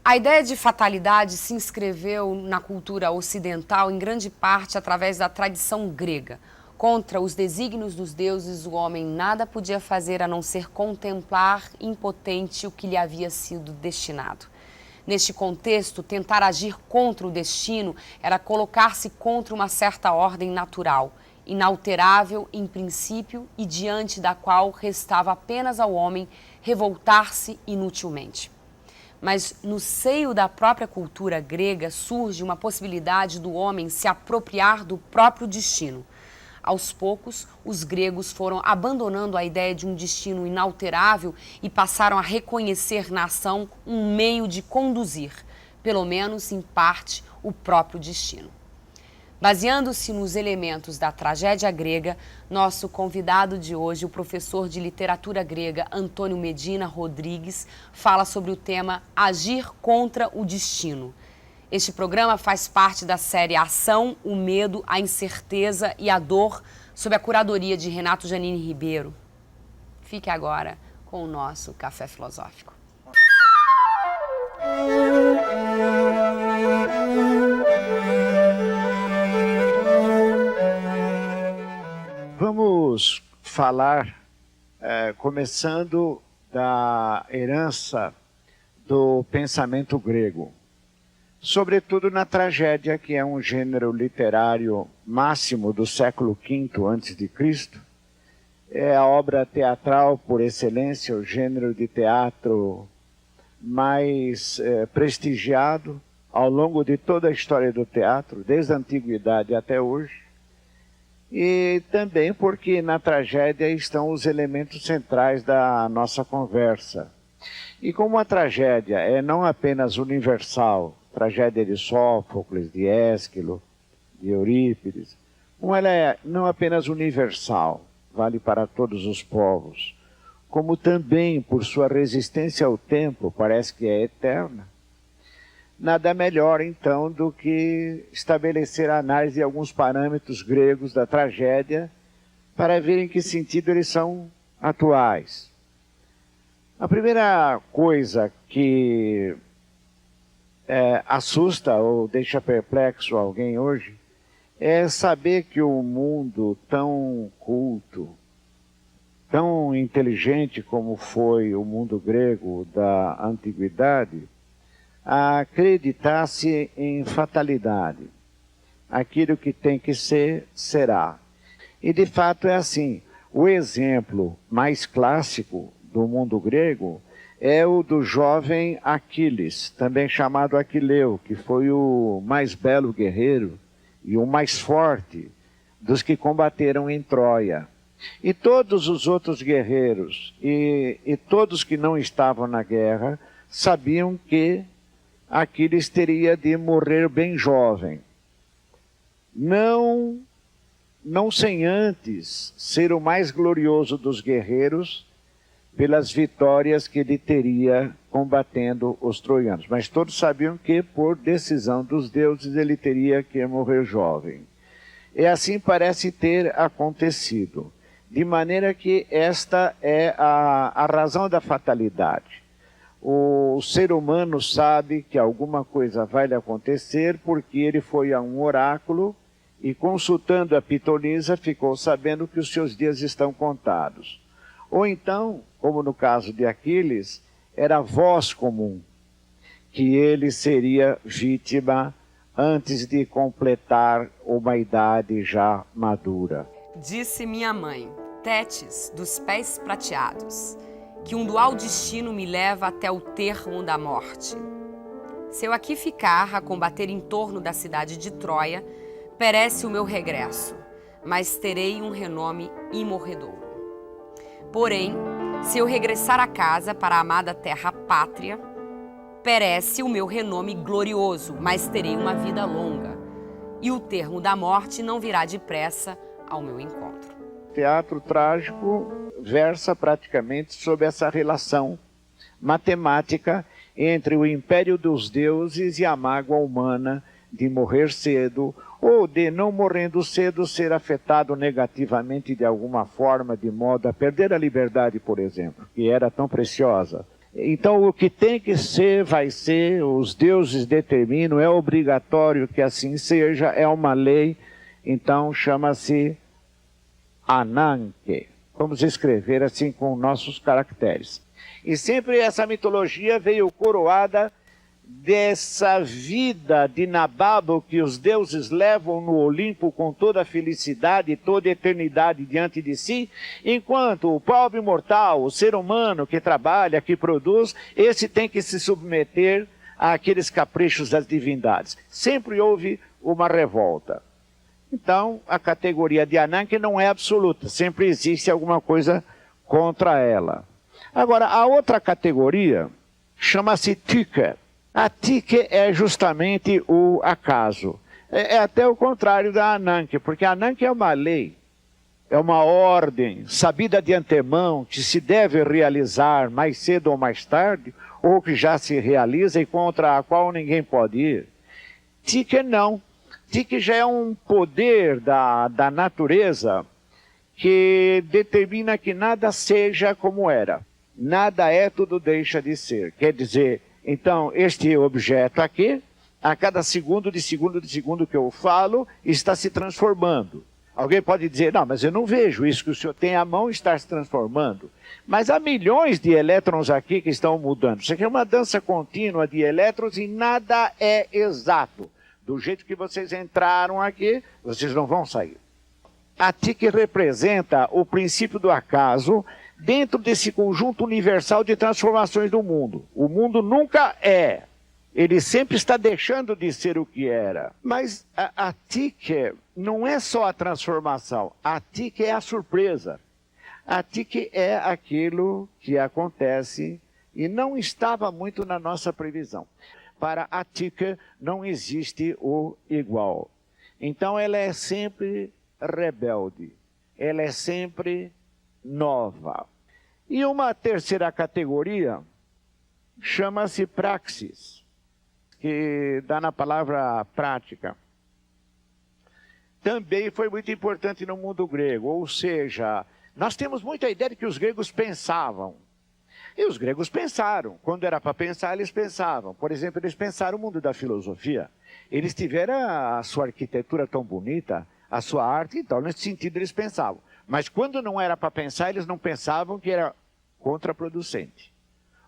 A ideia de fatalidade se inscreveu na cultura ocidental em grande parte através da tradição grega. Contra os desígnios dos deuses, o homem nada podia fazer a não ser contemplar impotente o que lhe havia sido destinado. Neste contexto, tentar agir contra o destino era colocar-se contra uma certa ordem natural, inalterável em princípio e diante da qual restava apenas ao homem revoltar-se inutilmente. Mas no seio da própria cultura grega surge uma possibilidade do homem se apropriar do próprio destino. Aos poucos, os gregos foram abandonando a ideia de um destino inalterável e passaram a reconhecer na ação um meio de conduzir, pelo menos em parte, o próprio destino. Baseando-se nos elementos da tragédia grega, nosso convidado de hoje, o professor de literatura grega Antônio Medina Rodrigues, fala sobre o tema Agir contra o Destino. Este programa faz parte da série Ação, o Medo, a Incerteza e a Dor, sob a curadoria de Renato Janine Ribeiro. Fique agora com o nosso Café Filosófico. Vamos falar, começando da herança do pensamento grego, sobretudo na tragédia, que é um gênero literário máximo do século V a.C., é a obra teatral por excelência, o gênero de teatro mais prestigiado ao longo de toda a história do teatro, desde a antiguidade até hoje. E também porque na tragédia estão os elementos centrais da nossa conversa. E como a tragédia é não apenas universal, tragédia de Sófocles, de Ésquilo, de Eurípides, como ela é não apenas universal, vale para todos os povos, como também por sua resistência ao tempo, parece que é eterna, nada melhor, então, do que estabelecer a análise de alguns parâmetros gregos da tragédia para ver em que sentido eles são atuais. A primeira coisa que assusta ou deixa perplexo alguém hoje é saber que o mundo tão culto, tão inteligente como foi o mundo grego da antiguidade, acreditasse em fatalidade. Aquilo que tem que ser, será. E de fato é assim. O exemplo mais clássico do mundo grego é o do jovem Aquiles, também chamado Aquileu, que foi o mais belo guerreiro e o mais forte dos que combateram em Troia. E todos os outros guerreiros e todos que não estavam na guerra sabiam que Aquiles teria de morrer bem jovem. Não sem antes ser o mais glorioso dos guerreiros pelas vitórias que ele teria combatendo os troianos. Mas todos sabiam que, por decisão dos deuses, ele teria que morrer jovem. E assim parece ter acontecido. De maneira que esta é a razão da fatalidade. O ser humano sabe que alguma coisa vai lhe acontecer porque ele foi a um oráculo e, consultando a pitonisa, ficou sabendo que os seus dias estão contados. Ou então, como no caso de Aquiles, era voz comum, que ele seria vítima antes de completar uma idade já madura. Disse minha mãe, Tétis, dos pés prateados, que um dual destino me leva até o termo da morte. Se eu aqui ficar a combater em torno da cidade de Troia, perece o meu regresso, mas terei um renome imorredouro. Porém, se eu regressar a casa para a amada terra pátria, perece o meu renome glorioso, mas terei uma vida longa, e o termo da morte não virá depressa ao meu encontro. O teatro trágico versa praticamente sobre essa relação matemática entre o império dos deuses e a mágoa humana de morrer cedo, ou de, não morrendo cedo, ser afetado negativamente de alguma forma, de modo a perder a liberdade, por exemplo, que era tão preciosa. Então, o que tem que ser, vai ser, os deuses determinam, é obrigatório que assim seja, é uma lei, então chama-se Ananke. Vamos escrever assim com nossos caracteres. E sempre essa mitologia veio coroada dessa vida de Nababo que os deuses levam no Olimpo com toda a felicidade e toda a eternidade diante de si, enquanto o pobre mortal, o ser humano que trabalha, que produz, esse tem que se submeter àqueles caprichos das divindades. Sempre houve uma revolta. Então, a categoria de Ananke não é absoluta, sempre existe alguma coisa contra ela. Agora, a outra categoria chama-se Tyche. A Tyche é justamente o acaso. É até o contrário da Ananke, porque a Ananke é uma lei, é uma ordem sabida de antemão que se deve realizar mais cedo ou mais tarde, ou que já se realiza e contra a qual ninguém pode ir. Tyche não. Tyche já é um poder da natureza que determina que nada seja como era. Nada é, tudo deixa de ser. Quer dizer, então, este objeto aqui, a cada segundo que eu falo, está se transformando. Alguém pode dizer, não, mas eu não vejo isso que o senhor tem à mão está se transformando. Mas há milhões de elétrons aqui que estão mudando. Isso aqui é uma dança contínua de elétrons e nada é exato. Do jeito que vocês entraram aqui, vocês não vão sair. A Tyche representa o princípio do acaso dentro desse conjunto universal de transformações do mundo. O mundo nunca é. Ele sempre está deixando de ser o que era. Mas a Tyche não é só a transformação. A Tyche é a surpresa. A Tyche é aquilo que acontece e não estava muito na nossa previsão. Para a Tyche não existe o igual. Então ela é sempre rebelde. Ela é sempre nova. E uma terceira categoria chama-se praxis, que dá na palavra prática. Também foi muito importante no mundo grego, ou seja, nós temos muita ideia de que os gregos pensavam. E os gregos pensaram. Quando era para pensar, eles pensavam. Por exemplo, eles pensaram o mundo da filosofia. Eles tiveram a sua arquitetura tão bonita, a sua arte, então, nesse sentido, eles pensavam. Mas quando não era para pensar, eles não pensavam que era contraproducente.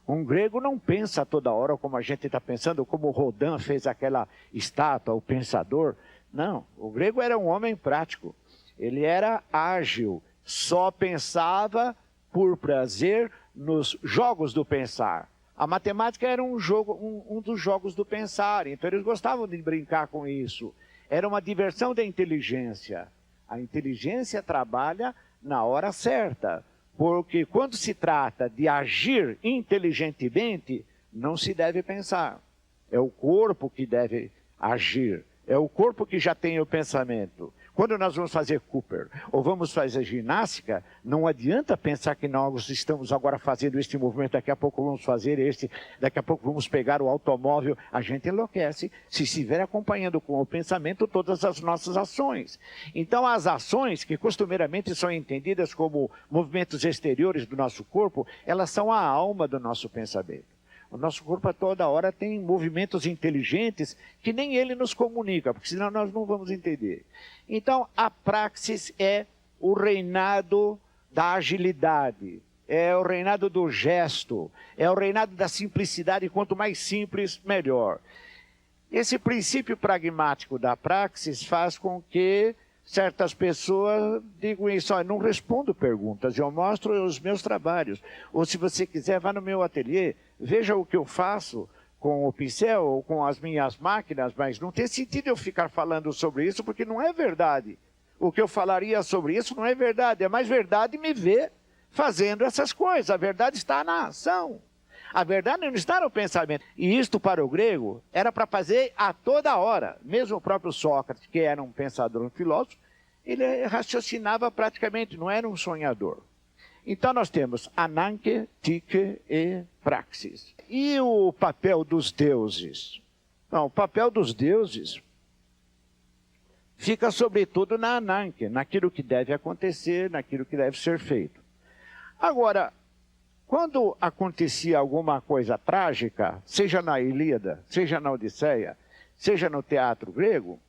Um grego não pensa toda hora como a gente está pensando, como Rodin fez aquela estátua, o pensador. Não, o grego era um homem prático. Ele era ágil, só pensava por prazer nos jogos do pensar. A matemática era um dos jogos do pensar, então eles gostavam de brincar com isso. Era uma diversão da inteligência. A inteligência trabalha na hora certa, porque quando se trata de agir inteligentemente, não se deve pensar. É o corpo que deve agir, é o corpo que já tem o pensamento. Quando nós vamos fazer Cooper ou vamos fazer ginástica, não adianta pensar que nós estamos agora fazendo este movimento, daqui a pouco vamos fazer este, daqui a pouco vamos pegar o automóvel. A gente enlouquece se estiver acompanhando com o pensamento todas as nossas ações. Então as ações, que costumeiramente são entendidas como movimentos exteriores do nosso corpo, elas são a alma do nosso pensamento. O nosso corpo a toda hora tem movimentos inteligentes que nem ele nos comunica, porque senão nós não vamos entender. Então, a praxis é o reinado da agilidade, é o reinado do gesto, é o reinado da simplicidade, quanto mais simples, melhor. Esse princípio pragmático da praxis faz com que certas pessoas digam isso, não respondo perguntas, eu mostro os meus trabalhos. Ou se você quiser, vá no meu ateliê, veja o que eu faço com o pincel ou com as minhas máquinas, mas não tem sentido eu ficar falando sobre isso, porque não é verdade. O que eu falaria sobre isso não é verdade, é mais verdade me ver fazendo essas coisas. A verdade está na ação. A verdade não está no pensamento. E isto para o grego era para fazer a toda hora. Mesmo o próprio Sócrates, que era um pensador, um filósofo, ele raciocinava praticamente, não era um sonhador. Então nós temos Ananke, Tyche e Praxis. E o papel dos deuses? Não, o papel dos deuses fica sobretudo na Ananke, naquilo que deve acontecer, naquilo que deve ser feito. Agora, Quando acontecia alguma coisa trágica, seja na Ilíada, seja na Odisseia, seja no teatro grego,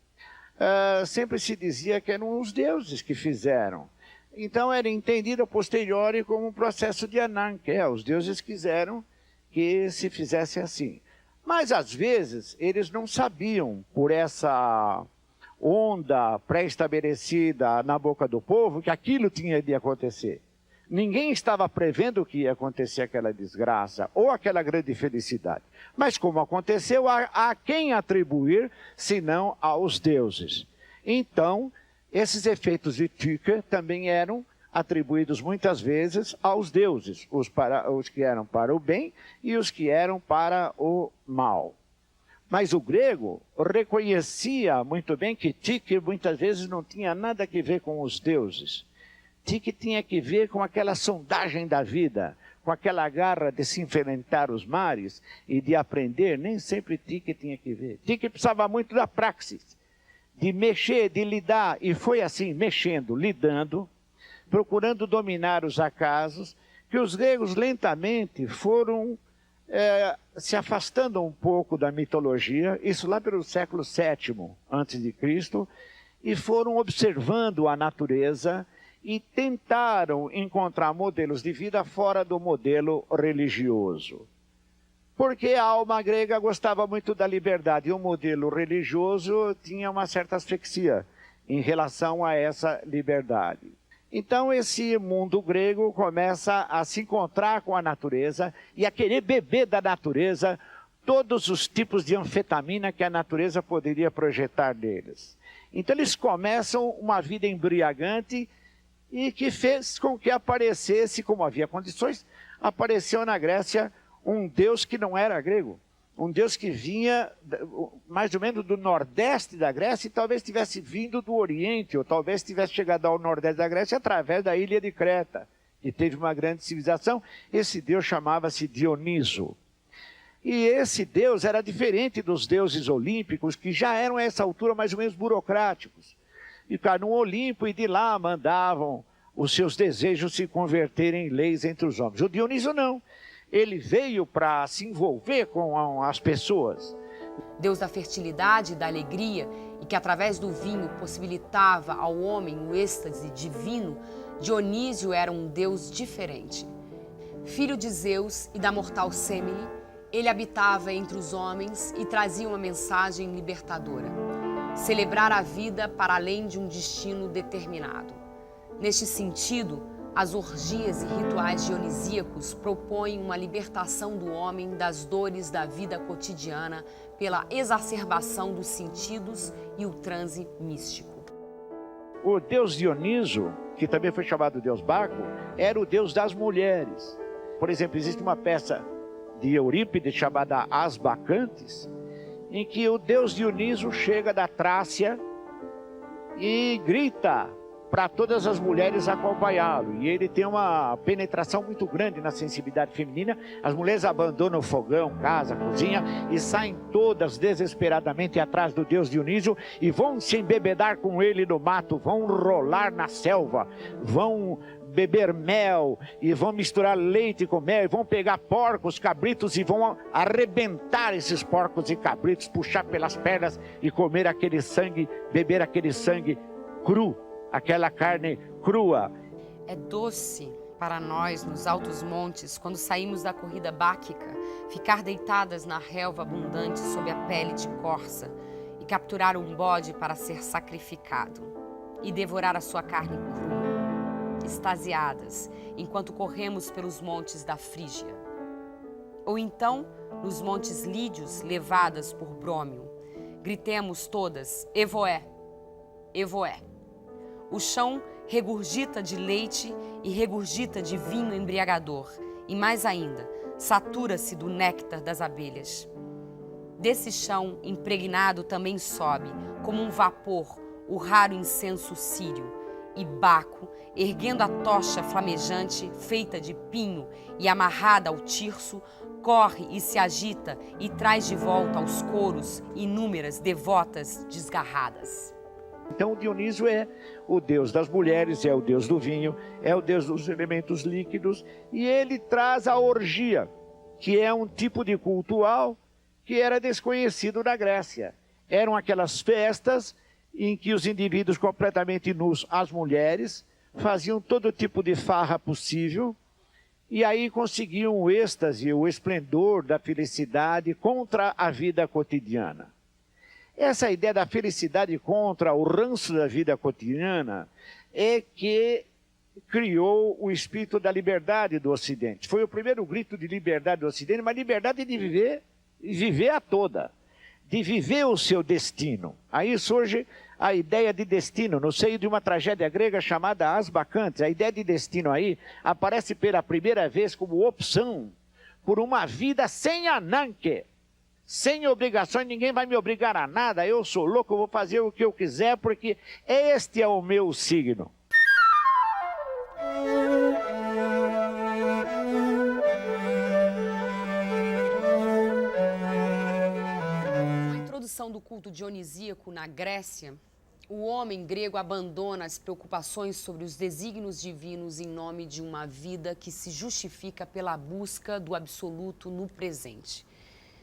sempre se dizia que eram os deuses que fizeram. Então era entendido a posteriori como um processo de Anan, que os deuses quiseram que se fizesse assim. Mas às vezes eles não sabiam, por essa onda pré-estabelecida na boca do povo, que aquilo tinha de acontecer. Ninguém estava prevendo que ia acontecer aquela desgraça ou aquela grande felicidade. Mas como aconteceu, a quem atribuir, senão aos deuses. Então, esses efeitos de Tyche também eram atribuídos muitas vezes aos deuses, os que eram para o bem e os que eram para o mal. Mas o grego reconhecia muito bem que Tyche muitas vezes não tinha nada a ver com os deuses. Tyche tinha que ver com aquela sondagem da vida, com aquela garra de se enfrentar os mares e de aprender. Nem sempre Tyche tinha que ver. Tyche precisava muito da praxis, de mexer, de lidar. E foi assim, mexendo, lidando, procurando dominar os acasos, que os gregos lentamente foram se afastando um pouco da mitologia, isso lá pelo século VII a.C., e foram observando a natureza e tentaram encontrar modelos de vida fora do modelo religioso. Porque a alma grega gostava muito da liberdade, e o modelo religioso tinha uma certa asfixia em relação a essa liberdade. Então esse mundo grego começa a se encontrar com a natureza e a querer beber da natureza todos os tipos de anfetamina que a natureza poderia projetar neles. Então eles começam uma vida embriagante e que fez com que aparecesse, como havia condições, apareceu na Grécia um deus que não era grego. Um deus que vinha mais ou menos do nordeste da Grécia e talvez tivesse vindo do Oriente, ou talvez tivesse chegado ao nordeste da Grécia através da ilha de Creta, que teve uma grande civilização. Esse deus chamava-se Dioniso. E esse deus era diferente dos deuses olímpicos, que já eram a essa altura mais ou menos burocráticos. Ficaram no Olimpo e de lá mandavam os seus desejos se converterem em leis entre os homens. O Dioniso não. Ele veio para se envolver com as pessoas. Deus da fertilidade e da alegria, e que através do vinho possibilitava ao homem o êxtase divino, Dionísio era um deus diferente. Filho de Zeus e da mortal Semele, ele habitava entre os homens e trazia uma mensagem libertadora: celebrar a vida para além de um destino determinado. Neste sentido, as orgias e rituais dionisíacos propõem uma libertação do homem das dores da vida cotidiana pela exacerbação dos sentidos e o transe místico. O deus Dioniso, que também foi chamado deus Baco, era o deus das mulheres. Por exemplo, existe uma peça de Eurípides chamada As Bacantes, em que o deus Dioniso chega da Trácia e grita para todas as mulheres acompanhá-lo. E ele tem uma penetração muito grande na sensibilidade feminina. As mulheres abandonam o fogão, casa, cozinha e saem todas desesperadamente atrás do deus Dionísio e vão se embebedar com ele no mato, vão rolar na selva, vão beber mel e vão misturar leite com mel, e vão pegar porcos, cabritos e vão arrebentar esses porcos e cabritos, puxar pelas pernas e comer aquele sangue, beber aquele sangue cru, aquela carne crua. É doce para nós, nos altos montes, quando saímos da corrida báquica, ficar deitadas na relva abundante sob a pele de corça e capturar um bode para ser sacrificado e devorar a sua carne crua, extasiadas, enquanto corremos pelos montes da Frígia. Ou então, nos montes lídios, levadas por Brômio, gritemos todas: Evoé, Evoé. O chão regurgita de leite e regurgita de vinho embriagador, e mais ainda, satura-se do néctar das abelhas. Desse chão impregnado também sobe, como um vapor, o raro incenso sírio, e Baco, erguendo a tocha flamejante, feita de pinho e amarrada ao tirso, corre e se agita e traz de volta aos coros inúmeras devotas desgarradas. Então o Dionísio é o deus das mulheres, é o deus do vinho, é o deus dos elementos líquidos, e ele traz a orgia, que é um tipo de cultual que era desconhecido na Grécia. Eram aquelas festas em que os indivíduos completamente nus, as mulheres, faziam todo tipo de farra possível, e aí conseguiam o êxtase, o esplendor da felicidade contra a vida cotidiana. Essa ideia da felicidade contra o ranço da vida cotidiana é que criou o espírito da liberdade do Ocidente. Foi o primeiro grito de liberdade do Ocidente, mas liberdade de viver, e viver a toda, de viver o seu destino. Aí surge a ideia de destino, no seio de uma tragédia grega chamada As Bacantes. A ideia de destino aí aparece pela primeira vez como opção por uma vida sem ananque, sem obrigações. Ninguém vai me obrigar a nada, eu sou louco, eu vou fazer o que eu quiser, porque este é o meu signo. Na introdução do culto dionisíaco na Grécia, o homem grego abandona as preocupações sobre os desígnios divinos em nome de uma vida que se justifica pela busca do absoluto no presente.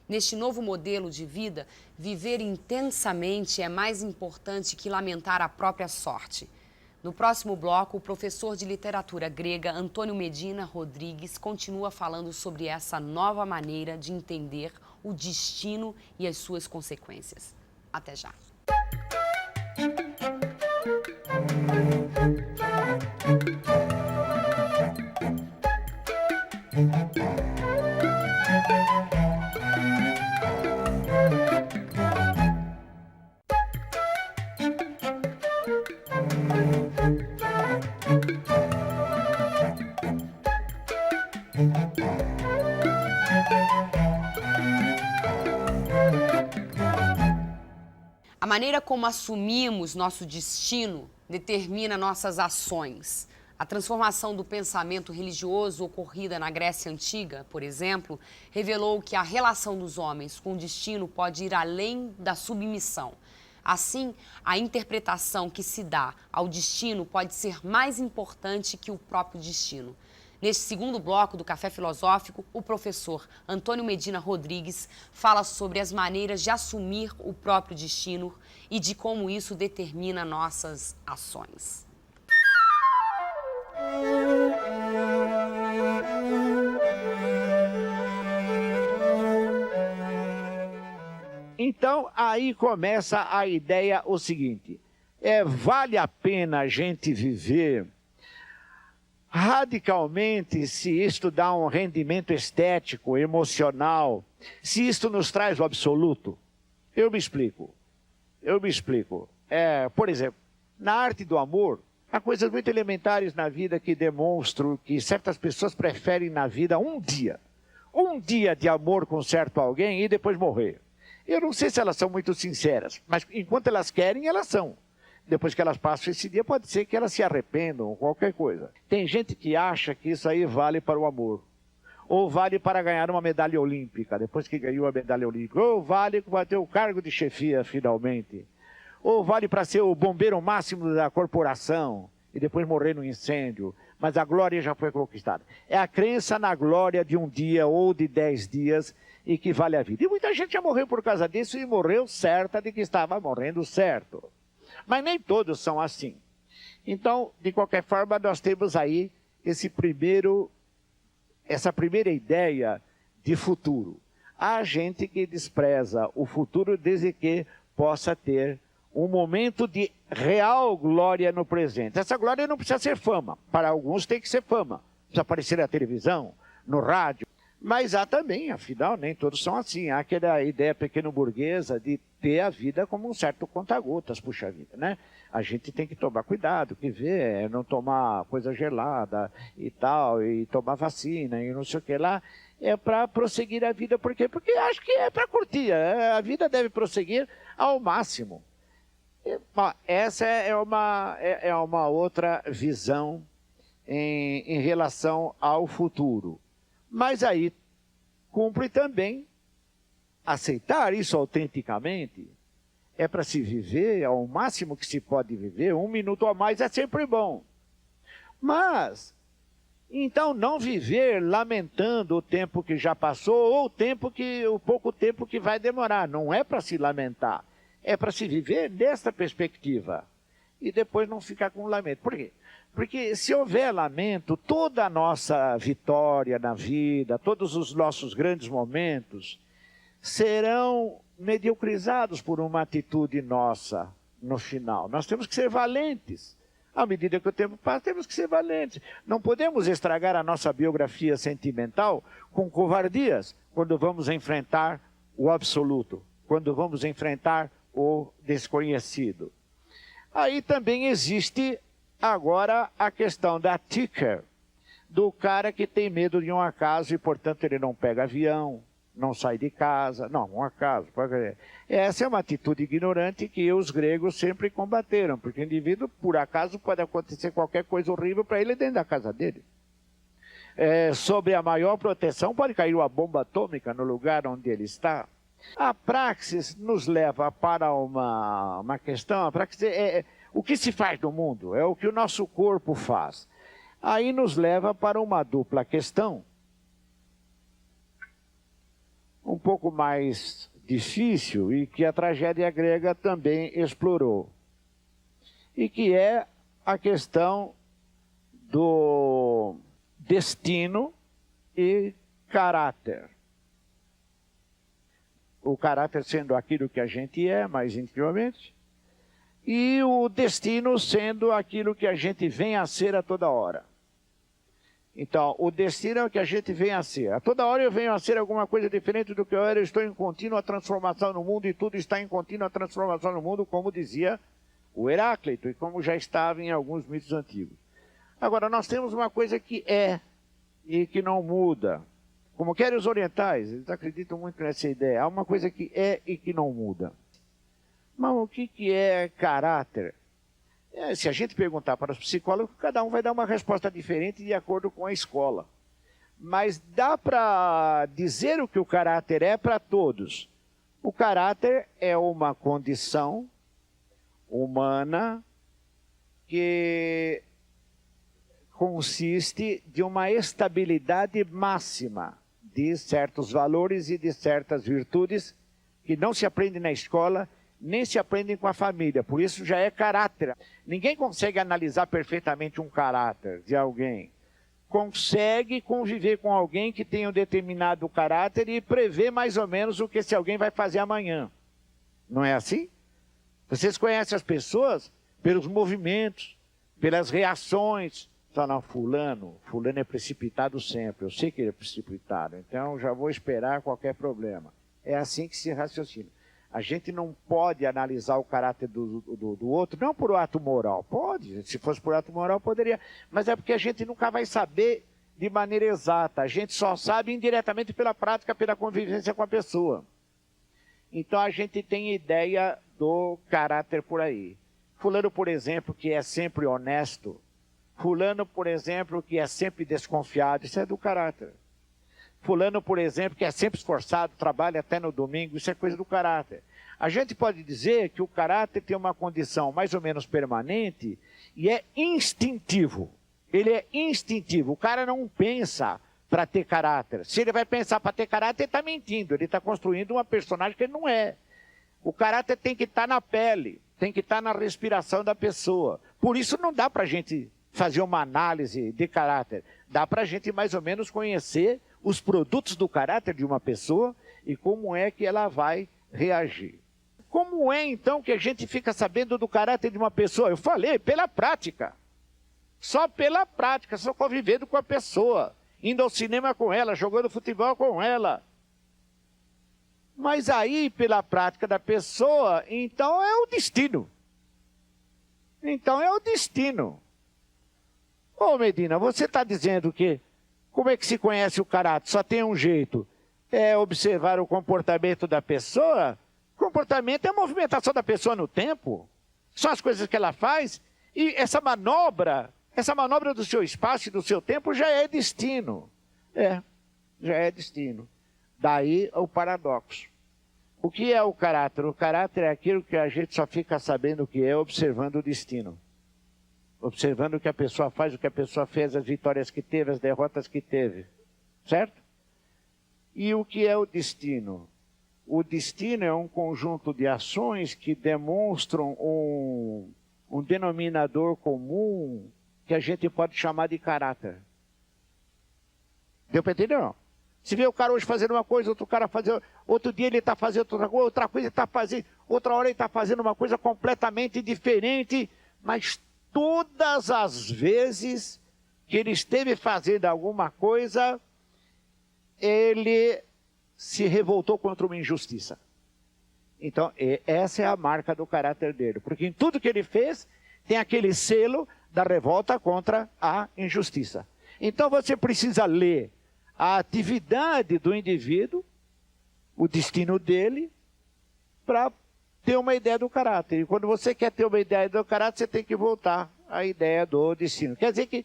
Neste novo modelo de vida, viver intensamente é mais importante que lamentar a própria sorte. No próximo bloco, o professor de literatura grega Antônio Medina Rodrigues continua falando sobre essa nova maneira de entender o destino e as suas consequências. Até já! A maneira como assumimos nosso destino determina nossas ações. A transformação do pensamento religioso ocorrida na Grécia Antiga, por exemplo, revelou que a relação dos homens com o destino pode ir além da submissão. Assim, a interpretação que se dá ao destino pode ser mais importante que o próprio destino. Neste segundo bloco do Café Filosófico, o professor Antônio Medina Rodrigues fala sobre as maneiras de assumir o próprio destino e de como isso determina nossas ações. Então, aí começa a ideia o seguinte: vale a pena a gente viver radicalmente se isto dá um rendimento estético, emocional, se isto nos traz o absoluto? Eu me explico. Por exemplo, na arte do amor, há coisas muito elementares na vida que demonstram que certas pessoas preferem na vida um dia de amor com certo alguém e depois morrer. Eu não sei se elas são muito sinceras, mas enquanto elas querem, elas são. Depois que elas passam esse dia, pode ser que elas se arrependam ou qualquer coisa. Tem gente que acha que isso aí vale para o amor. Ou vale para ganhar uma medalha olímpica, depois que ganhou a medalha olímpica. Ou vale para ter o cargo de chefia, finalmente. Ou vale para ser o bombeiro máximo da corporação e depois morrer no incêndio. Mas a glória já foi conquistada. É a crença na glória de um dia ou de 10 dias e que vale a vida. E muita gente já morreu por causa disso e morreu certa de que estava morrendo certo. Mas nem todos são assim. Então, de qualquer forma, nós temos aí essa primeira ideia de futuro. Há gente que despreza o futuro desde que possa ter um momento de real glória no presente. Essa glória não precisa ser fama. Para alguns tem que ser fama. Precisa aparecer na televisão, no rádio. Mas há também, afinal, nem todos são assim. Há aquela ideia pequeno-burguesa de ter a vida como um certo conta-gotas, puxa vida, né? A gente tem que tomar cuidado, que ver, não tomar coisa gelada e tal, e tomar vacina e não sei o que lá. É para prosseguir a vida. Por quê? Porque acho que é para curtir. A vida deve prosseguir ao máximo. Essa é uma outra visão em relação ao futuro. Mas aí cumpre também aceitar isso autenticamente é para se viver ao máximo que se pode viver, 1 minuto a mais é sempre bom. Mas, então não viver lamentando o tempo que já passou ou o pouco tempo que vai demorar. Não é para se lamentar, é para se viver desta perspectiva. E depois não ficar com lamento. Por quê? Porque se houver lamento, toda a nossa vitória na vida, todos os nossos grandes momentos, serão mediocrizados por uma atitude nossa no final. Nós temos que ser valentes. À medida que o tempo passa, temos que ser valentes. Não podemos estragar a nossa biografia sentimental com covardias quando vamos enfrentar o absoluto, quando vamos enfrentar o desconhecido. Aí também existe agora a questão da ticker, do cara que tem medo de um acaso e, portanto, ele não pega avião, não sai de casa. Não, um acaso. Essa é uma atitude ignorante que os gregos sempre combateram, porque o indivíduo, por acaso, pode acontecer qualquer coisa horrível para ele dentro da casa dele. Sobre a maior proteção, pode cair uma bomba atômica no lugar onde ele está. A praxis nos leva para uma questão, a praxis é o que se faz no mundo, é o que o nosso corpo faz. Aí nos leva para uma dupla questão, um pouco mais difícil e que a tragédia grega também explorou. E que é a questão do destino e caráter. O caráter sendo aquilo que a gente é, mais intimamente, e o destino sendo aquilo que a gente vem a ser a toda hora. Então, o destino é o que a gente vem a ser. A toda hora eu venho a ser alguma coisa diferente do que eu era, eu estou em contínua transformação no mundo, e tudo está em contínua transformação no mundo, como dizia o Heráclito, e como já estava em alguns mitos antigos. Agora, nós temos uma coisa que é, e que não muda. Como querem os orientais, eles acreditam muito nessa ideia. Há uma coisa que é e que não muda. Mas o que é caráter? Se a gente perguntar para os psicólogos, cada um vai dar uma resposta diferente de acordo com a escola. Mas dá para dizer o que o caráter é para todos. O caráter é uma condição humana que consiste de uma estabilidade máxima de certos valores e de certas virtudes que não se aprende na escola, nem se aprendem com a família. Por isso já é caráter. Ninguém consegue analisar perfeitamente um caráter de alguém. Consegue conviver com alguém que tem um determinado caráter e prever mais ou menos o que esse alguém vai fazer amanhã. Não é assim? Vocês conhecem as pessoas pelos movimentos, pelas reações. Só não, fulano é precipitado sempre. Eu sei que ele é precipitado, então já vou esperar qualquer problema. É assim que se raciocina. A gente não pode analisar o caráter do outro, não por ato moral. Pode, se fosse por ato moral poderia, mas é porque a gente nunca vai saber de maneira exata. A gente só sabe indiretamente pela prática, pela convivência com a pessoa. Então a gente tem ideia do caráter por aí. Fulano, por exemplo, que é sempre honesto. Fulano, por exemplo, que é sempre desconfiado. Isso é do caráter. Fulano, por exemplo, que é sempre esforçado, trabalha até no domingo, isso é coisa do caráter. A gente pode dizer que o caráter tem uma condição mais ou menos permanente e é instintivo. Ele é instintivo. O cara não pensa para ter caráter. Se ele vai pensar para ter caráter, ele está mentindo. Ele está construindo uma personagem que ele não é. O caráter tem que estar na pele, tem que estar na respiração da pessoa. Por isso não dá para a gente fazer uma análise de caráter. Dá para a gente mais ou menos conhecer os produtos do caráter de uma pessoa e como é que ela vai reagir. Como é então que a gente fica sabendo do caráter de uma pessoa? Eu falei, pela prática. Só pela prática, só convivendo com a pessoa, indo ao cinema com ela, jogando futebol com ela. Mas aí, pela prática da pessoa, então é o destino. Então é o destino. Ô Medina, você está dizendo que como é que se conhece o caráter? Só tem um jeito, é observar o comportamento da pessoa. Comportamento é a movimentação da pessoa no tempo. São as coisas que ela faz. E essa manobra do seu espaço e do seu tempo já é destino. Já é destino. Daí o paradoxo. O que é o caráter? O caráter é aquilo que a gente só fica sabendo o que é observando o destino. Observando o que a pessoa faz, o que a pessoa fez, as vitórias que teve, as derrotas que teve. Certo? E o que é o destino? O destino é um conjunto de ações que demonstram um denominador comum que a gente pode chamar de caráter. Deu para entender, não? Se vê o cara hoje fazendo uma coisa, outro cara fazendo, outro dia ele está fazendo outra coisa, ele está fazendo, outra hora ele está fazendo uma coisa completamente diferente, mas todas as vezes que ele esteve fazendo alguma coisa, ele se revoltou contra uma injustiça. Então, essa é a marca do caráter dele, porque em tudo que ele fez, tem aquele selo da revolta contra a injustiça. Então você precisa ler a atividade do indivíduo, o destino dele, para ter uma ideia do caráter. E quando você quer ter uma ideia do caráter, você tem que voltar à ideia do destino. Quer dizer que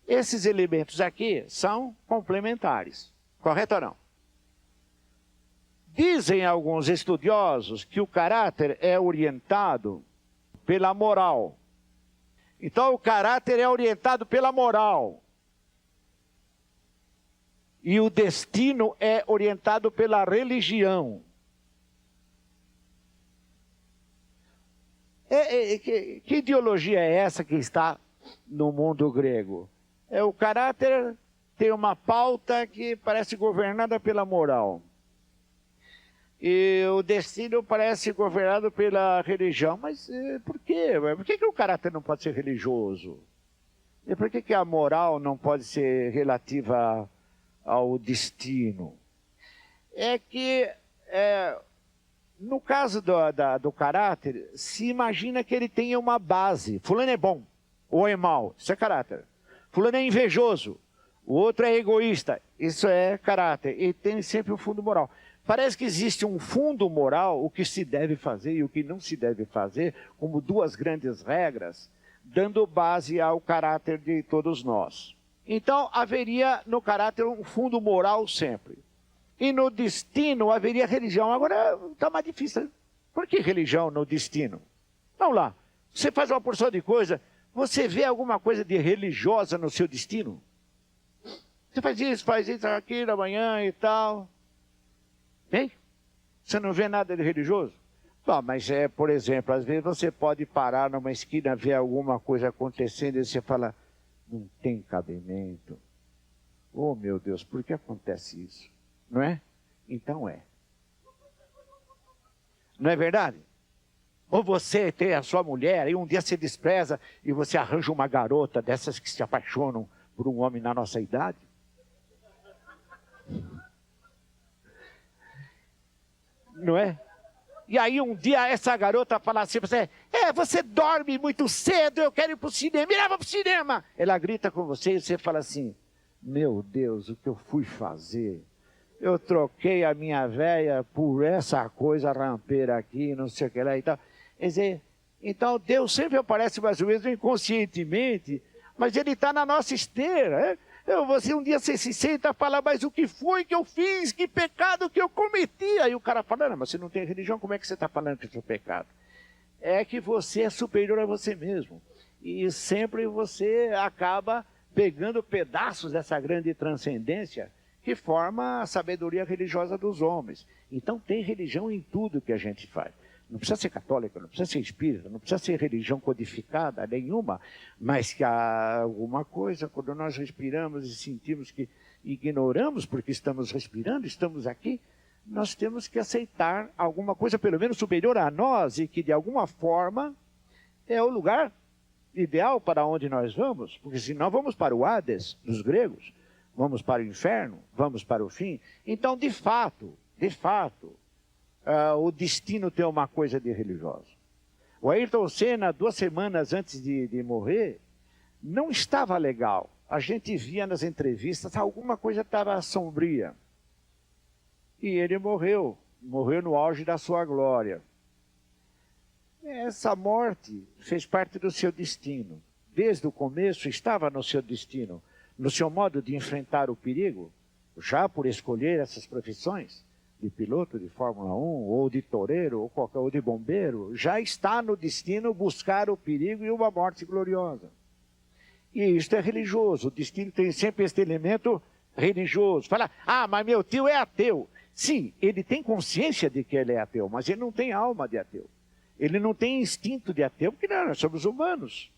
esses elementos aqui são complementares. Correto ou não? Dizem alguns estudiosos que o caráter é orientado pela moral. Então o caráter é orientado pela moral. E o destino é orientado pela religião. Que ideologia é essa que está no mundo grego? O caráter tem uma pauta que parece governada pela moral. E o destino parece governado pela religião. Mas por quê? Por que o caráter não pode ser religioso? E por que a moral não pode ser relativa ao destino? É que, no caso do caráter, se imagina que ele tenha uma base. Fulano é bom, ou é mau, isso é caráter. Fulano é invejoso, o outro é egoísta, isso é caráter. E tem sempre um fundo moral. Parece que existe um fundo moral, o que se deve fazer e o que não se deve fazer, como duas grandes regras, dando base ao caráter de todos nós. Então, haveria no caráter um fundo moral sempre. E no destino haveria religião. Agora, está mais difícil. Por que religião no destino? Vamos lá. Você faz uma porção de coisa, você vê alguma coisa de religiosa no seu destino? Você faz isso aqui na manhã e tal. Hein? Você não vê nada de religioso? Bom, mas por exemplo, às vezes você pode parar numa esquina, ver alguma coisa acontecendo e você fala, não tem cabimento. Oh, meu Deus, por que acontece isso? Não é? Então é. Não é verdade? Ou você tem a sua mulher e um dia se despreza e você arranja uma garota dessas que se apaixonam por um homem na nossa idade? Não é? E aí um dia essa garota fala assim para você, você dorme muito cedo, eu quero ir para o cinema, me leva para o cinema. Ela grita com você e você fala assim, meu Deus, o que eu fui fazer? Eu troquei a minha véia por essa coisa rampeira aqui, não sei o que lá e tal. Quer dizer, então Deus sempre aparece mais ou menos inconscientemente, mas Ele está na nossa esteira. Você um dia você se senta e fala, mas o que foi que eu fiz? Que pecado que eu cometi? Aí o cara fala, não, mas você não tem religião, como é que você está falando que é seu pecado? É que você é superior a você mesmo. E sempre você acaba pegando pedaços dessa grande transcendência que forma a sabedoria religiosa dos homens. Então tem religião em tudo que a gente faz. Não precisa ser católico, não precisa ser espírita, não precisa ser religião codificada, nenhuma, mas que há alguma coisa, quando nós respiramos e sentimos que ignoramos porque estamos respirando, estamos aqui, nós temos que aceitar alguma coisa pelo menos superior a nós e que de alguma forma é o lugar ideal para onde nós vamos, porque senão vamos para o Hades dos gregos, vamos para o inferno, vamos para o fim. Então, de fato, o destino tem uma coisa de religioso. O Ayrton Senna, 2 semanas antes de morrer, não estava legal. A gente via nas entrevistas, alguma coisa estava sombria. E ele morreu no auge da sua glória. Essa morte fez parte do seu destino. Desde o começo estava no seu destino, no seu modo de enfrentar o perigo, já por escolher essas profissões. de piloto de Fórmula 1, ou de toureiro, ou de bombeiro, já está no destino buscar o perigo e uma morte gloriosa. E isto é religioso, o destino tem sempre este elemento religioso. Fala, mas meu tio é ateu. Sim, ele tem consciência de que ele é ateu, mas ele não tem alma de ateu. Ele não tem instinto de ateu, porque nós somos humanos.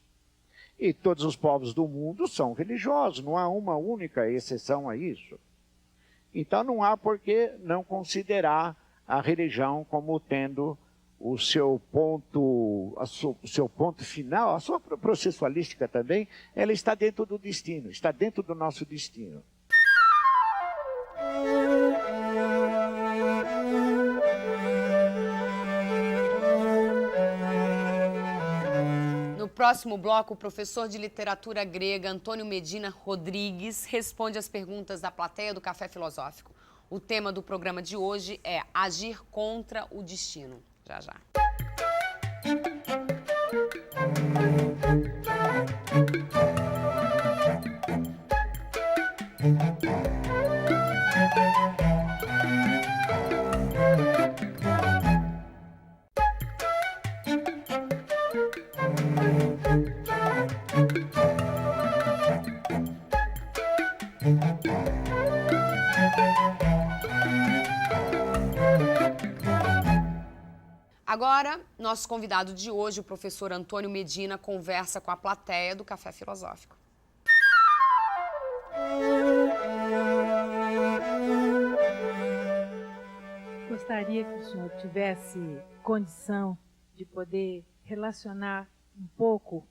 E todos os povos do mundo são religiosos, não há uma única exceção a isso. Então não há por que não considerar a religião como tendo o seu ponto, o seu ponto final, a sua processualística também, ela está dentro do destino, está dentro do nosso destino. No próximo bloco, o professor de literatura grega Antônio Medina Rodrigues responde às perguntas da plateia do Café Filosófico. O tema do programa de hoje é agir contra o destino. Já, já. Agora, nosso convidado de hoje, o professor Antônio Medina, conversa com a plateia do Café Filosófico. Gostaria que o senhor tivesse condição de poder relacionar um pouco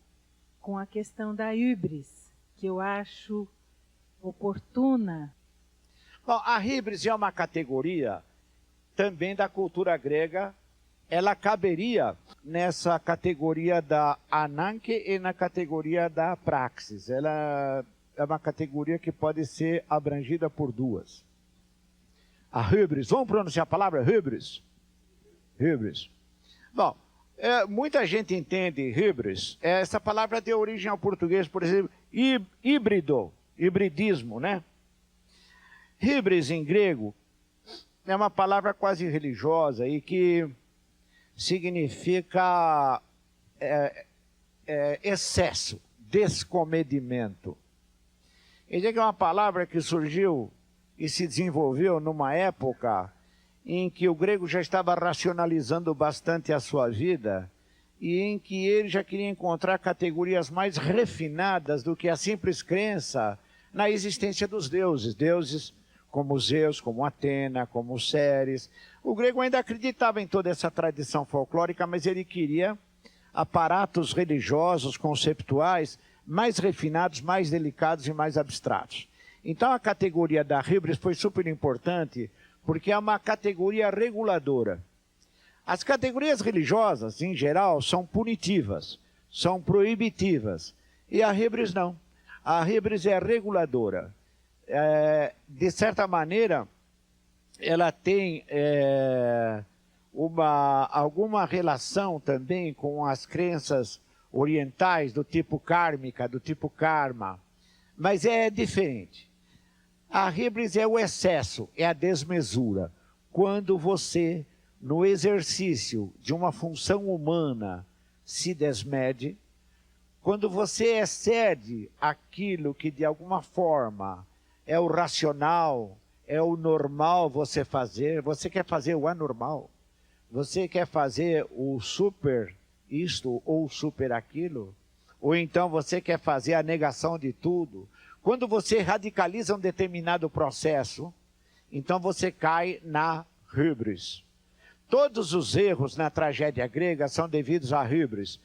com a questão da híbris, que eu acho oportuna. Bom, a híbris é uma categoria também da cultura grega. Ela caberia nessa categoria da ananke e na categoria da praxis. Ela é uma categoria que pode ser abrangida por duas. A híbris, vamos pronunciar a palavra híbris? Híbris. Bom, muita gente entende híbris, essa palavra deu origem ao português, por exemplo, híbrido, hibridismo, né? Híbris em grego é uma palavra quase religiosa e que significa excesso, descomedimento. Ele é uma palavra que surgiu e se desenvolveu numa época em que o grego já estava racionalizando bastante a sua vida e em que ele já queria encontrar categorias mais refinadas do que a simples crença na existência dos deuses. Deuses como Zeus, como Atena, como Ceres. O grego ainda acreditava em toda essa tradição folclórica, mas ele queria aparatos religiosos, conceptuais, mais refinados, mais delicados e mais abstratos. Então a categoria da híbris foi super importante, porque é uma categoria reguladora. As categorias religiosas, em geral, são punitivas, são proibitivas. E a híbris não. A híbris é reguladora. De certa maneira, ela tem alguma relação também com as crenças orientais do tipo kármica, do tipo karma, mas é diferente. A híbris é o excesso, é a desmesura. Quando você, no exercício de uma função humana, se desmede, quando você excede aquilo que de alguma forma é o racional, é o normal você fazer, você quer fazer o anormal, você quer fazer o super isto ou o super aquilo, ou então você quer fazer a negação de tudo. Quando você radicaliza um determinado processo, então você cai na híbris. Todos os erros na tragédia grega são devidos à híbris.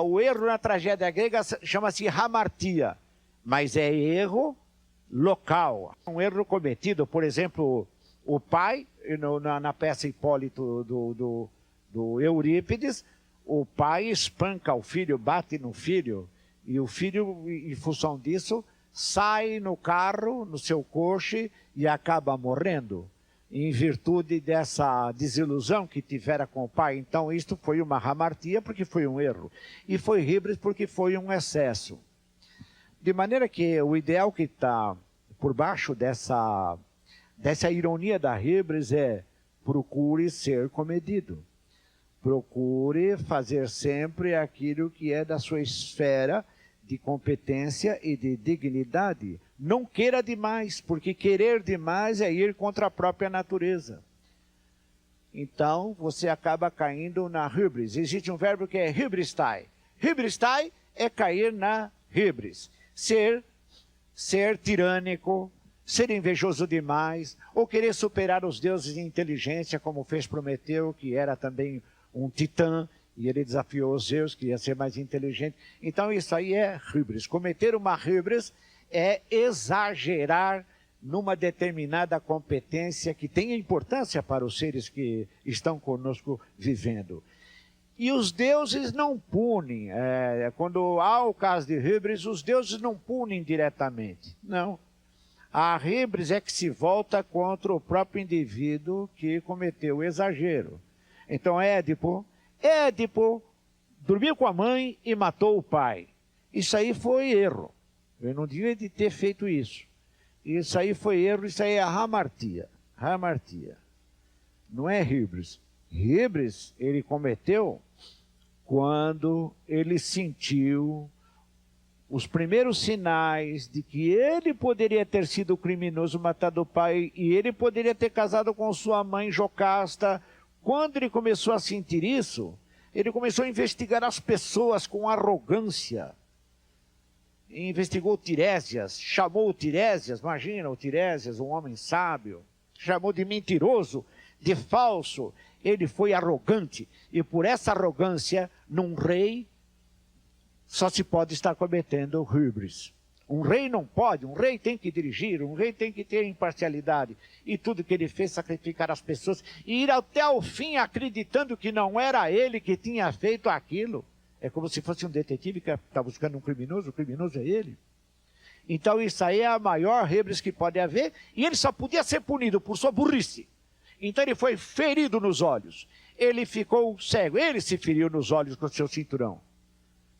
O erro na tragédia grega chama-se hamartia, mas é erro local. Um erro cometido, por exemplo, o pai, na peça Hipólito do Eurípides, o pai espanca o filho, bate no filho, e o filho, em função disso, sai no carro, no seu coche, e acaba morrendo, em virtude dessa desilusão que tivera com o pai. Então isto foi uma hamartia, porque foi um erro, e foi híbris porque foi um excesso. De maneira que o ideal que está por baixo dessa ironia da híbris é procure ser comedido. Procure fazer sempre aquilo que é da sua esfera de competência e de dignidade. Não queira demais, porque querer demais é ir contra a própria natureza. Então, você acaba caindo na hubris. Existe um verbo que é hybristai. Hybristai é cair na hubris. Ser tirânico, ser invejoso demais, ou querer superar os deuses em inteligência, como fez Prometeu, que era também um titã, e ele desafiou os Zeus, que ia ser mais inteligente. Então isso aí é hubris. Cometer uma hubris é exagerar numa determinada competência que tenha importância para os seres que estão conosco vivendo. E os deuses não punem. Quando há o caso de hubris, os deuses não punem diretamente. Não. A hubris é que se volta contra o próprio indivíduo que cometeu o exagero. Então Édipo dormiu com a mãe e matou o pai. Isso aí foi erro. Eu não devia de ter feito isso. Isso aí foi erro, isso aí é hamartia. Hamartia. Não é hubris. Hubris ele cometeu quando ele sentiu os primeiros sinais de que ele poderia ter sido o criminoso, matado o pai, e ele poderia ter casado com sua mãe Jocasta. Quando ele começou a sentir isso, ele começou a investigar as pessoas com arrogância. Investigou Tiresias, chamou o Tiresias, imagina o Tiresias, um homem sábio, chamou de mentiroso, de falso. Ele foi arrogante, e por essa arrogância, num rei, só se pode estar cometendo hubris. Um rei não pode, um rei tem que dirigir, um rei tem que ter imparcialidade. E tudo que ele fez, sacrificar as pessoas, e ir até o fim acreditando que não era ele que tinha feito aquilo. É como se fosse um detetive que está buscando um criminoso, o criminoso é ele. Então isso aí é a maior hubris que pode haver, e ele só podia ser punido por sua burrice. Então ele foi ferido nos olhos, ele ficou cego, ele se feriu nos olhos com seu cinturão.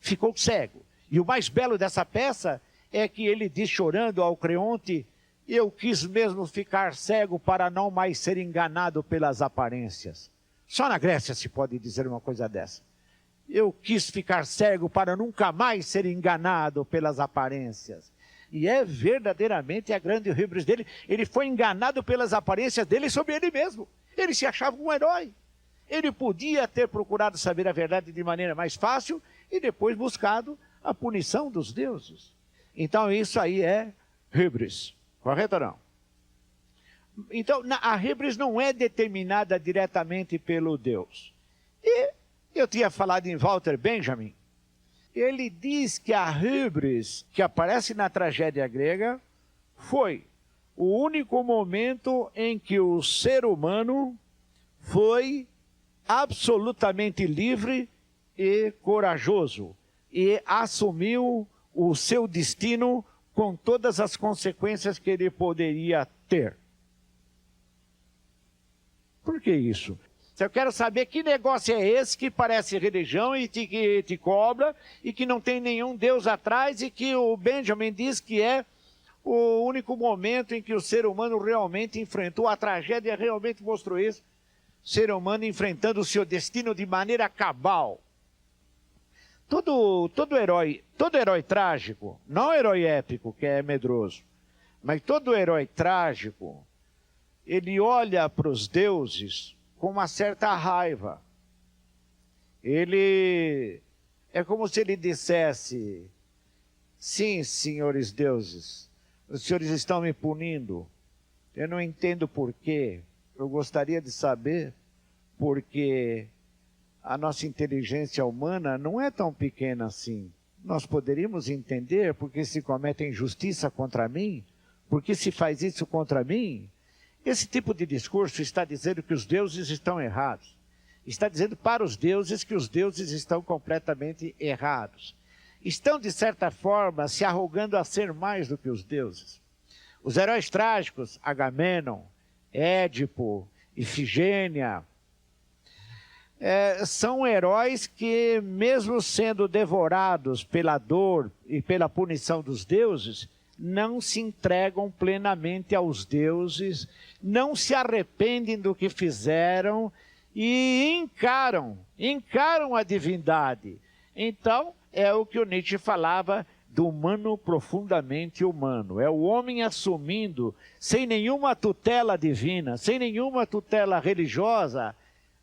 Ficou cego. E o mais belo dessa peça é que ele diz chorando ao Creonte: eu quis mesmo ficar cego para não mais ser enganado pelas aparências. Só na Grécia se pode dizer uma coisa dessa. Eu quis ficar cego para nunca mais ser enganado pelas aparências. E é verdadeiramente a grande hubris dele. Ele foi enganado pelas aparências dele sobre ele mesmo. Ele se achava um herói. Ele podia ter procurado saber a verdade de maneira mais fácil e depois buscado a punição dos deuses. Então isso aí é hubris. Correto ou não? Então a hubris não é determinada diretamente pelo Deus. E eu tinha falado em Walter Benjamin. Ele diz que a hubris que aparece na tragédia grega foi o único momento em que o ser humano foi absolutamente livre e corajoso e assumiu o seu destino com todas as consequências que ele poderia ter. Por que isso? Eu quero saber que negócio é esse que parece religião e que te cobra e que não tem nenhum Deus atrás, e que o Benjamin diz que é o único momento em que o ser humano realmente enfrentou a tragédia, realmente mostrou isso. O ser humano enfrentando o seu destino de maneira cabal. Todo herói trágico, não herói épico, que é medroso, mas todo herói trágico, ele olha para os deuses com uma certa raiva. Ele é como se ele dissesse: sim, senhores deuses, os senhores estão me punindo. Eu não entendo por quê. Eu gostaria de saber porque a nossa inteligência humana não é tão pequena assim. Nós poderíamos entender porque se comete injustiça contra mim, porque se faz isso contra mim. Esse tipo de discurso está dizendo que os deuses estão errados. Está dizendo para os deuses que os deuses estão completamente errados. Estão, de certa forma, se arrogando a ser mais do que os deuses. Os heróis trágicos, Agamemnon, Édipo, Ifigênia, são heróis que, mesmo sendo devorados pela dor e pela punição dos deuses, não se entregam plenamente aos deuses, não se arrependem do que fizeram e encaram a divindade. Então, é o que o Nietzsche falava do humano profundamente humano. É o homem assumindo, sem nenhuma tutela divina, sem nenhuma tutela religiosa,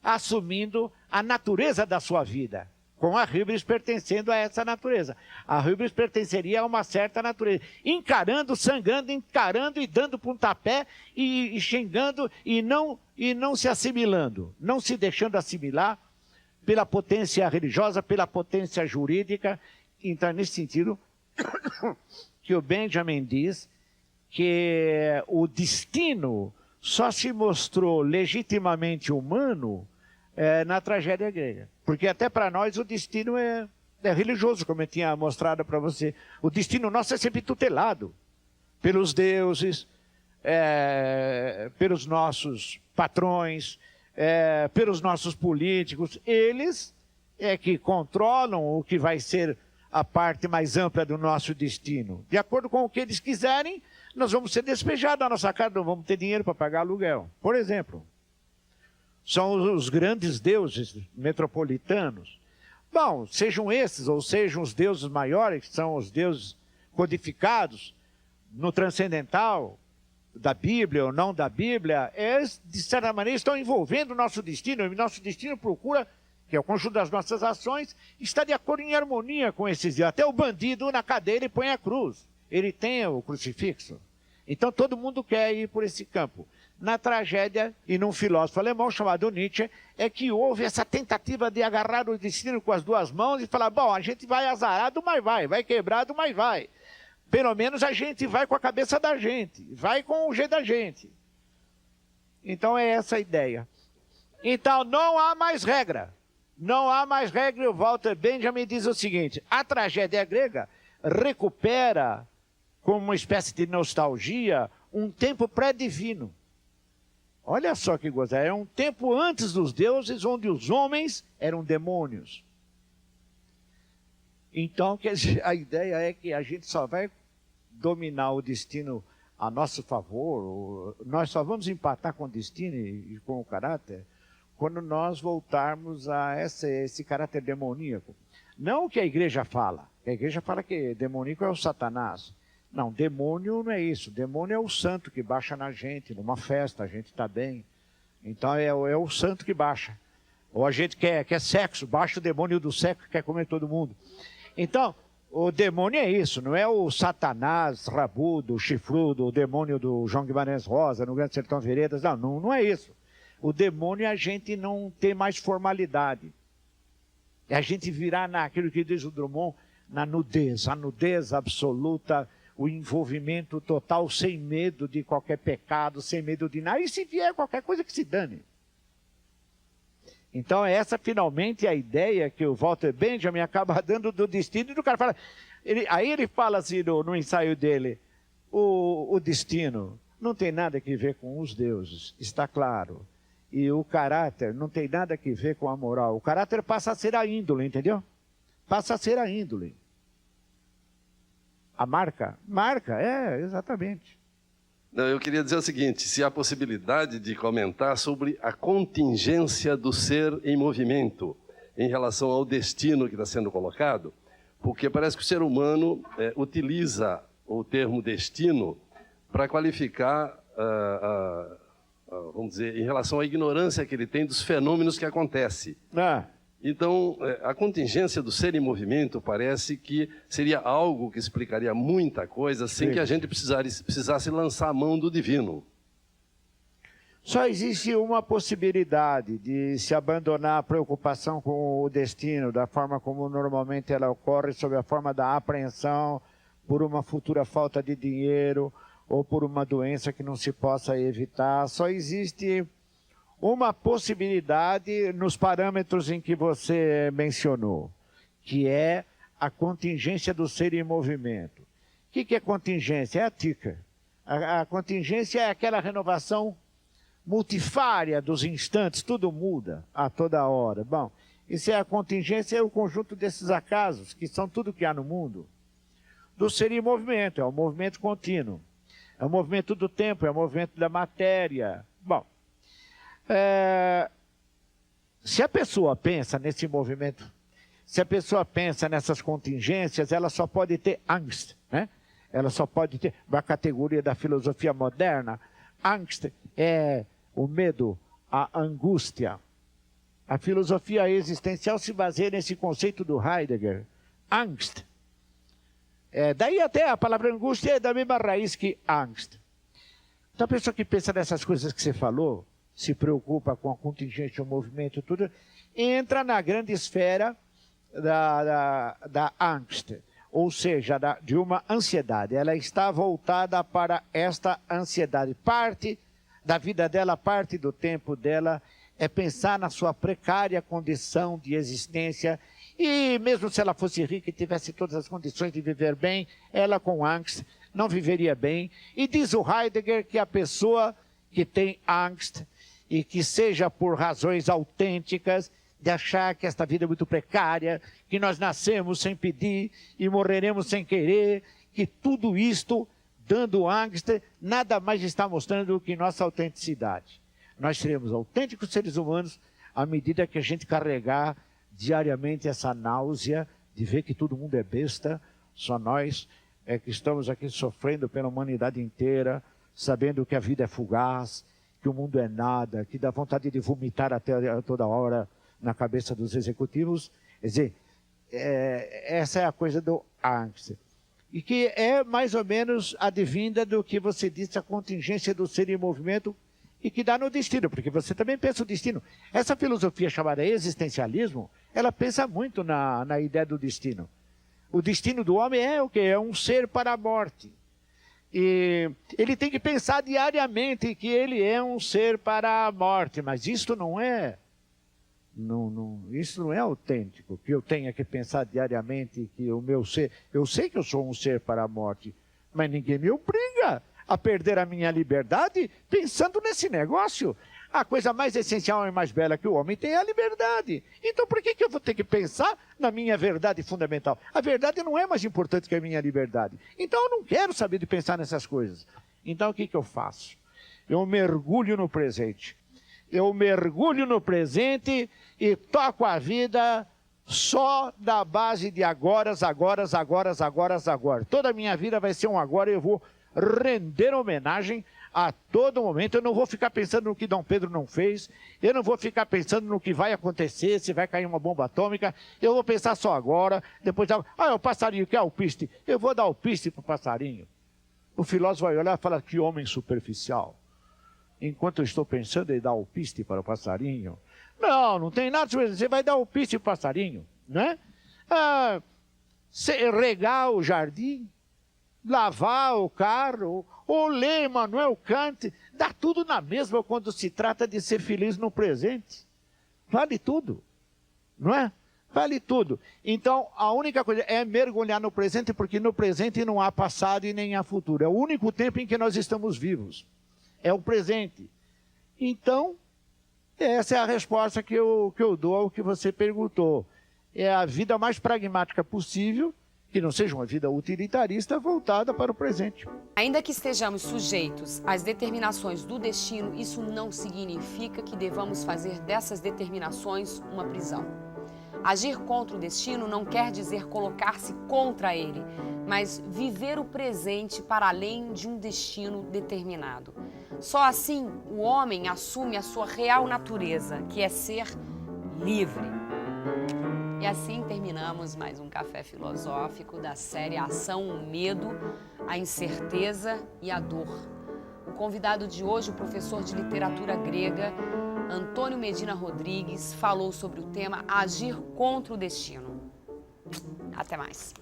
assumindo a natureza da sua vida, com a híbris pertencendo a essa natureza. A híbris pertenceria a uma certa natureza, encarando, sangrando, encarando e dando pontapé e xingando e não se assimilando, não se deixando assimilar pela potência religiosa, pela potência jurídica. Então, nesse sentido, que o Benjamin diz que o destino só se mostrou legitimamente humano na tragédia grega. Porque até para nós o destino é religioso, como eu tinha mostrado para você. O destino nosso é sempre tutelado pelos deuses, pelos nossos patrões, pelos nossos políticos. Eles é que controlam o que vai ser a parte mais ampla do nosso destino. De acordo com o que eles quiserem, nós vamos ser despejados da nossa casa, não vamos ter dinheiro para pagar aluguel. Por exemplo, são os grandes deuses metropolitanos. Bom, sejam esses ou sejam os deuses maiores, que são os deuses codificados no transcendental, da Bíblia ou não da Bíblia, eles, de certa maneira, estão envolvendo o nosso destino, e o nosso destino procura, que é o conjunto das nossas ações, está de acordo em harmonia com esses dias. Até o bandido na cadeia ele põe a cruz, ele tem o crucifixo. Então todo mundo quer ir por esse campo. Na tragédia, e num filósofo alemão chamado Nietzsche, é que houve essa tentativa de agarrar o destino com as duas mãos e falar, bom, a gente vai azarado, mas vai quebrado, mas vai. Pelo menos a gente vai com a cabeça da gente, vai com o jeito da gente. Então é essa a ideia. Então não há mais regra. Não há mais regra, e o Walter Benjamin diz o seguinte, a tragédia grega recupera, como uma espécie de nostalgia, um tempo pré-divino. Olha só que coisa, é um tempo antes dos deuses, onde os homens eram demônios. Então, quer dizer, a ideia é que a gente só vai dominar o destino a nosso favor, nós só vamos empatar com o destino e com o caráter, quando nós voltarmos a esse caráter demoníaco. Não o que a igreja fala. A igreja fala que demoníaco é o Satanás. Não, demônio não é isso. Demônio é o santo que baixa na gente, numa festa, a gente está bem. Então é o santo que baixa. Ou a gente quer sexo, baixa o demônio do sexo que quer comer todo mundo. Então, o demônio é isso, não é o Satanás rabudo, chifrudo, o demônio do João Guimarães Rosa, no Grande Sertão Veredas. Não é isso. O demônio é a gente não ter mais formalidade. É a gente virar naquilo que diz o Drummond, na nudez, a nudez absoluta, o envolvimento total, sem medo de qualquer pecado, sem medo de nada, e se vier qualquer coisa que se dane. Então essa finalmente é a ideia que o Walter Benjamin acaba dando do destino, e do cara fala, aí ele fala assim no ensaio dele, o destino não tem nada a ver com os deuses, está claro. E o caráter não tem nada a ver com a moral. O caráter passa a ser a índole, entendeu? Passa a ser a índole. A marca? Marca, exatamente. Não, eu queria dizer o seguinte, se há possibilidade de comentar sobre a contingência do ser em movimento em relação ao destino que está sendo colocado, porque parece que o ser humano utiliza o termo destino para qualificar vamos dizer, em relação à ignorância que ele tem dos fenômenos que acontecem. Então, a contingência do ser em movimento parece que seria algo que explicaria muita coisa sem que a gente precisasse lançar a mão do divino. Só existe uma possibilidade de se abandonar a preocupação com o destino, da forma como normalmente ela ocorre, sob a forma da apreensão por uma futura falta de dinheiro, ou por uma doença que não se possa evitar. Só existe uma possibilidade nos parâmetros em que você mencionou, que é a contingência do ser em movimento. O que é contingência? É a tica. A contingência é aquela renovação multifária dos instantes, tudo muda a toda hora. Bom, isso é a contingência, é o conjunto desses acasos, que são tudo que há no mundo. do ser em movimento, é um movimento contínuo. É o movimento do tempo, é o movimento da matéria. Bom, se a pessoa pensa nesse movimento, se a pessoa pensa nessas contingências, ela só pode ter angst, né? Ela só pode ter, uma categoria da filosofia moderna, angst é o medo, a angústia. A filosofia existencial se baseia nesse conceito do Heidegger, angst. Daí até a palavra angústia é da mesma raiz que angst. Então a pessoa que pensa nessas coisas que você falou, se preocupa com a contingência, o movimento, tudo, entra na grande esfera da angst, ou seja, de uma ansiedade. Ela está voltada para esta ansiedade. Parte da vida dela, parte do tempo dela, é pensar na sua precária condição de existência. E mesmo se ela fosse rica e tivesse todas as condições de viver bem, ela com angst não viveria bem. E diz o Heidegger que a pessoa que tem angst, e que seja por razões autênticas, de achar que esta vida é muito precária, que nós nascemos sem pedir e morreremos sem querer, que tudo isto, dando angst, nada mais está mostrando do que nossa autenticidade. Nós seremos autênticos seres humanos à medida que a gente carregar diariamente essa náusea de ver que todo mundo é besta, só nós é que estamos aqui sofrendo pela humanidade inteira, sabendo que a vida é fugaz, que o mundo é nada, que dá vontade de vomitar até toda hora na cabeça dos executivos. Quer dizer, essa é a coisa do angst. E que é mais ou menos advinda do que você disse, a contingência do ser em movimento, e que dá no destino, porque você também pensa o destino. Essa filosofia chamada existencialismo, ela pensa muito na ideia do destino. O destino do homem é o quê? É um ser para a morte. E ele tem que pensar diariamente que ele é um ser para a morte, mas isto não é, isso não é autêntico, que eu tenha que pensar diariamente que o meu ser, eu sei que eu sou um ser para a morte, mas ninguém me obriga a perder a minha liberdade pensando nesse negócio. A coisa mais essencial e mais bela que o homem tem é a liberdade. Então por que eu vou ter que pensar na minha verdade fundamental? A verdade não é mais importante que a minha liberdade. Então eu não quero saber de pensar nessas coisas. Então o que eu faço? Eu mergulho no presente. Eu mergulho no presente e toco a vida só da base de agora. Toda a minha vida vai ser um agora e eu vou render homenagem a todo momento. Eu não vou ficar pensando no que Dom Pedro não fez, eu não vou ficar pensando no que vai acontecer, se vai cair uma bomba atômica, eu vou pensar só agora, depois, o passarinho quer alpiste, eu vou dar alpiste para o passarinho. O filósofo vai olhar e falar, que homem superficial. Enquanto eu estou pensando em dar alpiste para o passarinho, não tem nada, você vai dar alpiste para o passarinho, né? Regar o jardim, lavar o carro, ou ler Immanuel Kant, dá tudo na mesma quando se trata de ser feliz no presente. Vale tudo, não é? Vale tudo. Então, a única coisa é mergulhar no presente, porque no presente não há passado e nem há futuro. É o único tempo em que nós estamos vivos. É o presente. Então, essa é a resposta que eu dou ao que você perguntou. É a vida mais pragmática possível, que não seja uma vida utilitarista voltada para o presente. Ainda que estejamos sujeitos às determinações do destino, isso não significa que devamos fazer dessas determinações uma prisão. Agir contra o destino não quer dizer colocar-se contra ele, mas viver o presente para além de um destino determinado. Só assim o homem assume a sua real natureza, que é ser livre. E assim terminamos mais um Café Filosófico da série Ação, o Medo, a Incerteza e a Dor. O convidado de hoje, o professor de literatura grega, Antônio Medina Rodrigues, falou sobre o tema Agir contra o Destino. Até mais.